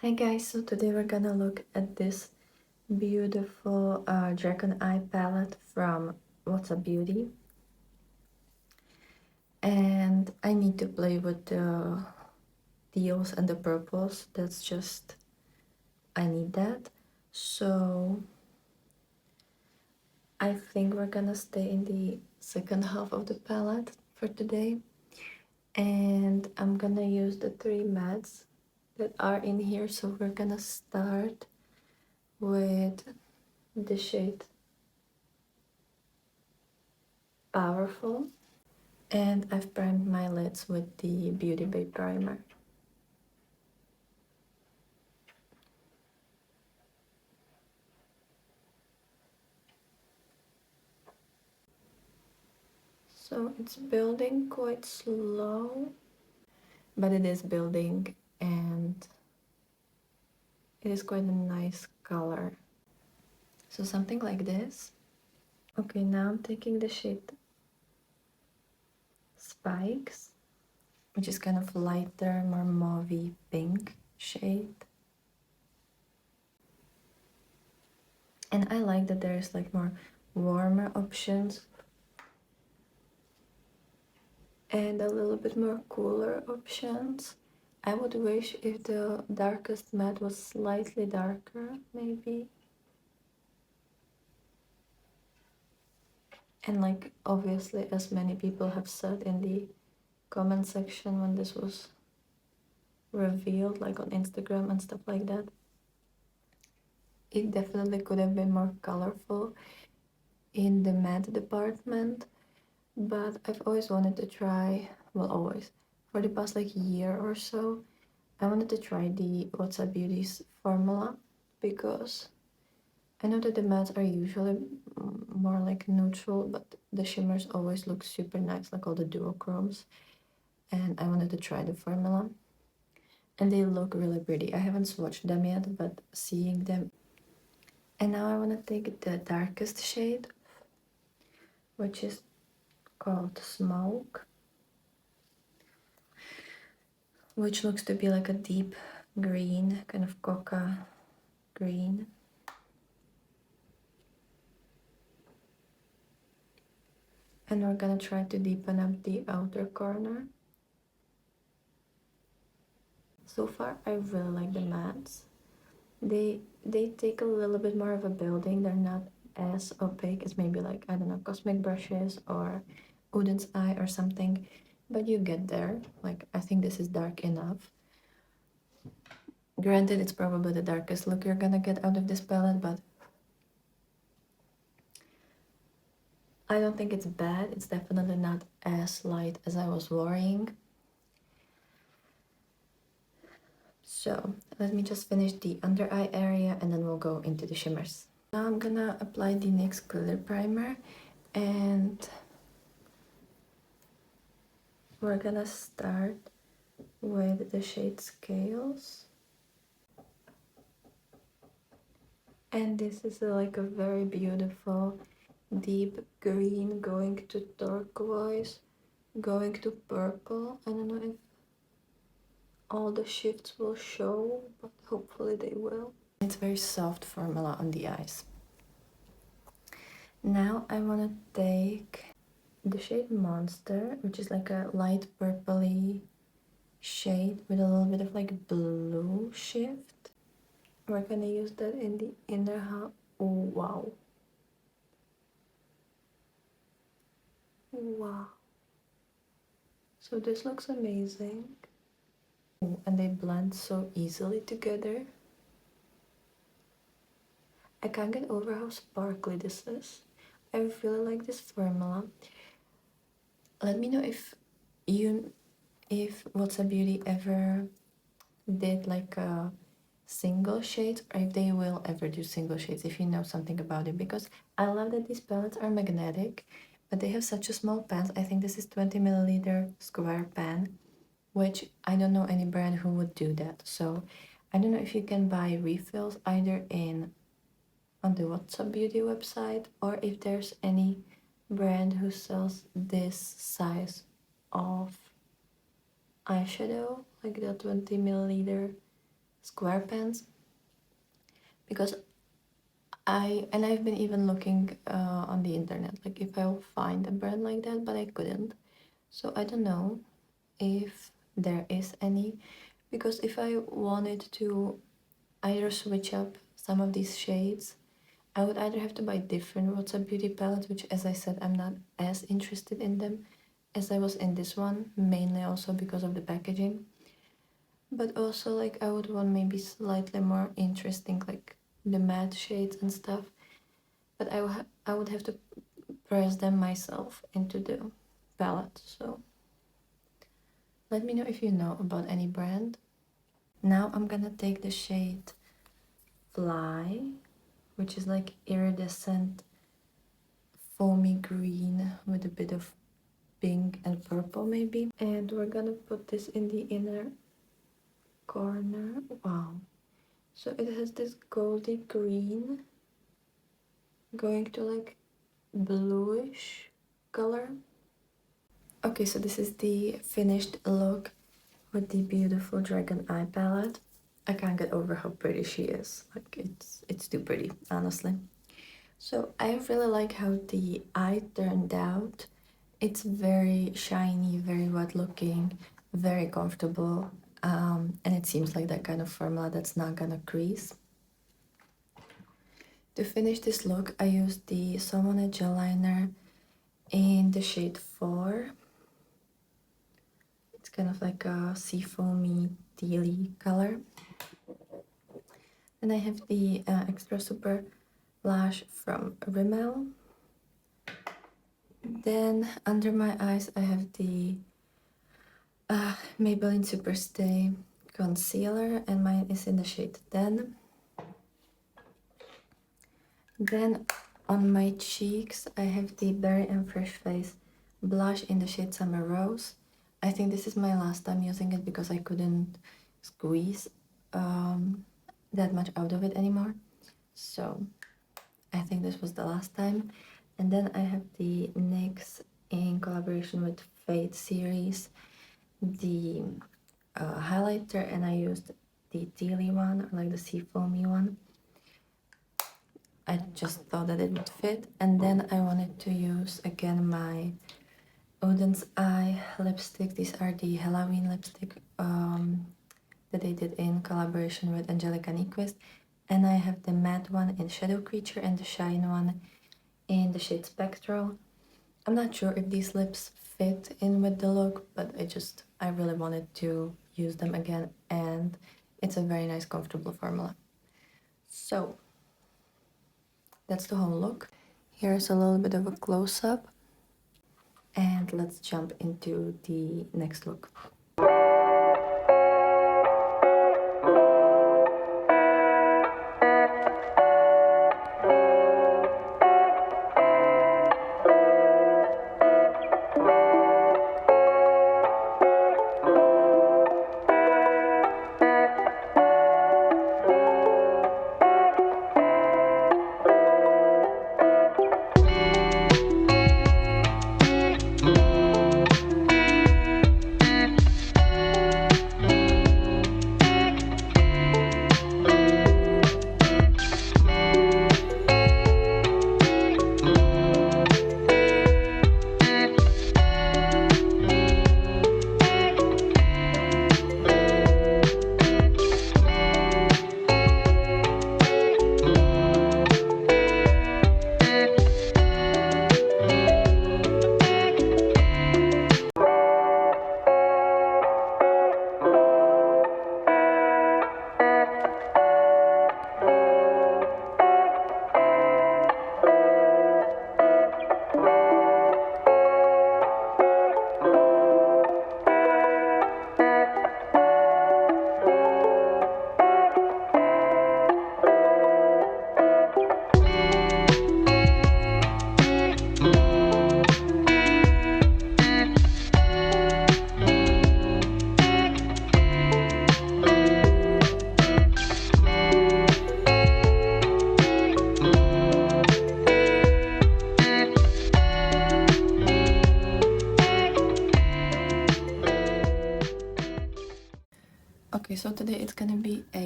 Hi guys, so today we're gonna look at this beautiful Dragon Eye palette from What's a Beauty. And I need to play with the teals and the purples. That's just, I need that. So I think we're gonna stay in the second half of the palette for today. And I'm gonna use the 3 mattes that are in here. So we're gonna start with the shade Powerful. And I've primed my lids with the Beauty Bay primer. So it's building quite slow, but it is building and it is quite a nice color. So something like this. Okay, now I'm taking the shade Spikes, which is kind of lighter, more mauvey pink shade. And I like that there's like more warmer options and a little bit more cooler options. I would wish if the darkest matte was slightly darker, maybe. And like obviously, as many people have said in the comment section when this was revealed, like on Instagram and stuff like that, it definitely could have been more colorful in the matte department. But I've always wanted to try, well, always, for the past like year or so, I wanted to try the What's a Beauty's formula because I know that the mattes are usually more like neutral, but the shimmers always look super nice, like all the duochromes. And I wanted to try the formula. And they look really pretty. I haven't swatched them yet, but seeing them. And now I want to take the darkest shade, which is called Smoke, which looks to be like a deep green, kind of coca green. And we're gonna try to deepen up the outer corner. So far, I really like the mattes. They take a little bit more of a building. They're not as opaque as maybe like, I don't know, Cosmic Brushes or Udin's Eye or something. But you get there. Like, I think this is dark enough. Granted, it's probably the darkest look you're gonna get out of this palette, but I don't think it's bad. It's definitely not as light as I was worrying. So let me just finish the under eye area and then we'll go into the shimmers. Now I'm gonna apply the NYX glitter primer and we're gonna start with the shade Scales. And this is like a very beautiful deep green going to turquoise, going to purple. I don't know if all the shifts will show, but hopefully they will. It's very soft formula on the eyes. Now I want to take the shade Monster, which is like a light purpley shade with a little bit of like blue shift. We're gonna use that in the inner half. Oh, wow. Wow. So this looks amazing. Ooh, and they blend so easily together. I can't get over how sparkly this is. I really like this formula. Let me know if What's a Beauty ever did like a single shades or if they will ever do single shades, if you know something about it, because I love that these palettes are magnetic, but they have such a small pans. I think this is 20 milliliter square pan, which I don't know any brand who would do that. So I don't know if you can buy refills either on the What's a Beauty website or if there's any brand who sells this size of eyeshadow, like the 20 milliliter square pants, because I've been even looking on the internet, like if I'll find a brand like that, but I couldn't. So I don't know if there is any, because if I wanted to either switch up some of these shades, I would either have to buy different WhatsApp beauty palettes, which, as I said, I'm not as interested in them as I was in this one, mainly also because of the packaging. But also, like, I would want maybe slightly more interesting, like the matte shades and stuff. But I would have to press them myself into the palette. So let me know if you know about any brand. Now I'm gonna take the shade Fly, which is like iridescent foamy green with a bit of pink and purple maybe. And we're gonna put this in the inner corner. Wow. So it has this goldy green going to like bluish color. Okay, so this is the finished look with the beautiful dragon eye palette. I can't get over how pretty she is. Like, it's too pretty, honestly. So I really like how the eye turned out. It's very shiny, very wet looking, very comfortable, and it seems like that kind of formula that's not gonna crease. To finish this look, I used the Salmon gel liner in the shade 4. It's kind of like a seafoamy tealy color. And I have the Extra Super lash from Rimmel. Then under my eyes I have the Maybelline Superstay concealer, and mine is in the shade 10. Then on my cheeks I have the Berry and Fresh Face blush in the shade Summer Rose. I think this is my last time using it because I couldn't squeeze that much out of it anymore. So I think this was the last time. And then I have the NYX in collaboration with Fade series, the highlighter, and I used the tealy one, or like the seafoamy one. I just thought that it would fit. And then I wanted to use again my Oden's Eye lipstick. These are the Halloween lipstick that they did in collaboration with Angelica Nyquist. And I have the matte one in Shadow Creature and the shine one in the shade Spectral. I'm not sure if these lips fit in with the look, but I really wanted to use them again, and it's a very nice, comfortable formula. So that's the whole look. Here's a little bit of a close-up, and let's jump into the next look.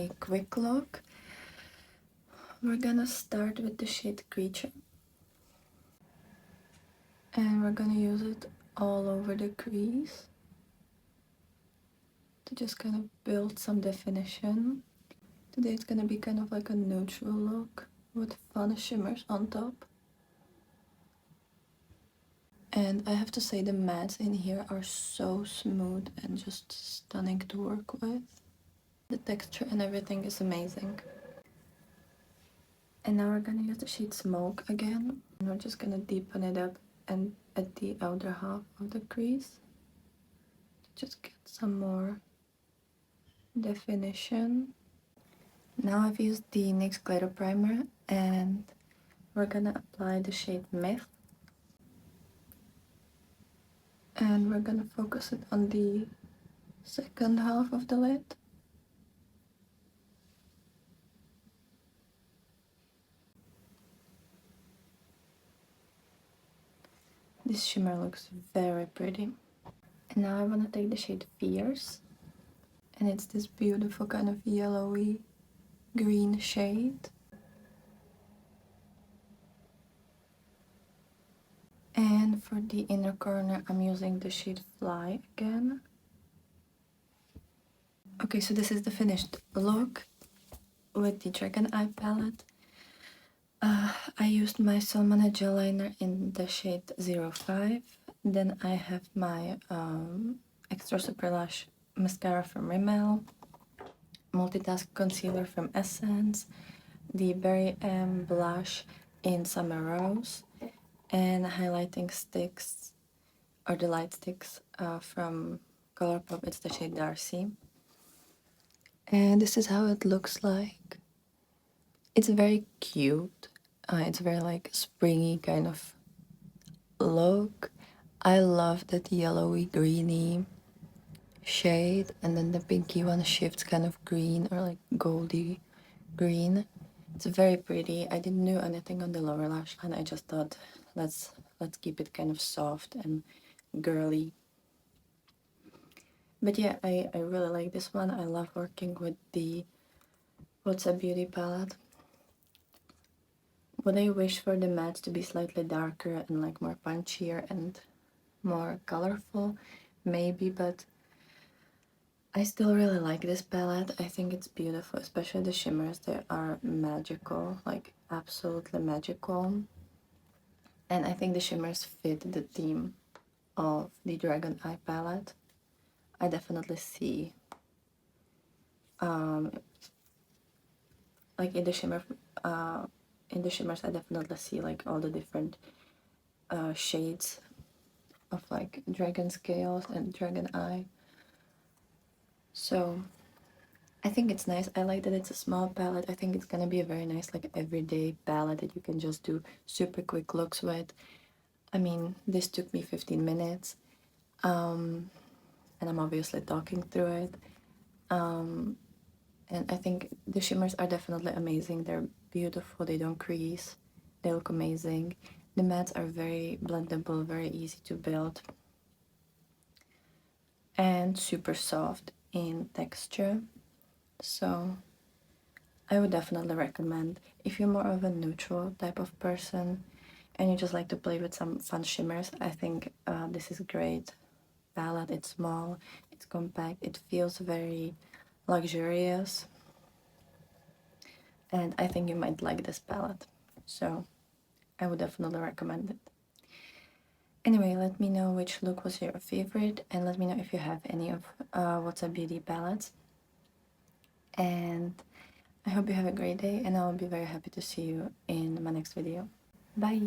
a quick look. We're gonna start with the shade Creature. And we're gonna use it all over the crease to just kind of build some definition. Today it's gonna be kind of like a neutral look with fun shimmers on top. And I have to say the mattes in here are so smooth and just stunning to work with. The texture and everything is amazing. And now we're gonna use the shade Smoke again. And we're just gonna deepen it up and at the outer half of the crease. Just get some more definition. Now I've used the NYX Glitter Primer and we're gonna apply the shade Myth. And we're gonna focus it on the second half of the lid. This shimmer looks very pretty. And now I want to take the shade Fierce. And it's this beautiful kind of yellowy green shade. And for the inner corner, I'm using the shade Fly again. Okay, so this is the finished look with the Dragon Eye palette. I used my Salmon gel liner in the shade 05. Then I have my Extra Super Lash mascara from Rimmel, Multitask concealer from Essence, the Berry M blush in Summer Rose, and highlighting sticks, or the light sticks from Colourpop. It's the shade Darcy. And this is how it looks like. It's very cute. It's very like springy kind of look. I love that yellowy greeny shade, and then the pinky one shifts kind of green or like goldy green. It's very pretty. I didn't do anything on the lower lash line. I just thought let's keep it kind of soft and girly. But yeah, I really like this one. I love working with the What's a Beauty palette. Would I wish for the mattes to be slightly darker and like more punchier and more colorful? Maybe, but I still really like this palette. I think it's beautiful, especially the shimmers. They are magical, like absolutely magical. And I think the shimmers fit the theme of the Dragon Eye palette. I definitely see, like in the shimmers, I definitely see like all the different shades of like Dragon Scales and Dragon Eye. So I think it's nice. I like that it's a small palette. I think it's gonna be a very nice like everyday palette that you can just do super quick looks with. I mean, this took me 15 minutes, and I'm obviously talking through it. And I think the shimmers are definitely amazing. They're beautiful, they don't crease, they look amazing. The mattes are very blendable, very easy to build, and super soft in texture. So I would definitely recommend, if you're more of a neutral type of person and you just like to play with some fun shimmers, I think this is a great palette. It's small, it's compact, it feels very luxurious, and I think you might like this palette. So I would definitely recommend it. Anyway, let me know which look was your favorite, and let me know if you have any of What's a Beauty palettes. And I hope you have a great day, and I'll be very happy to see you in my next video. Bye!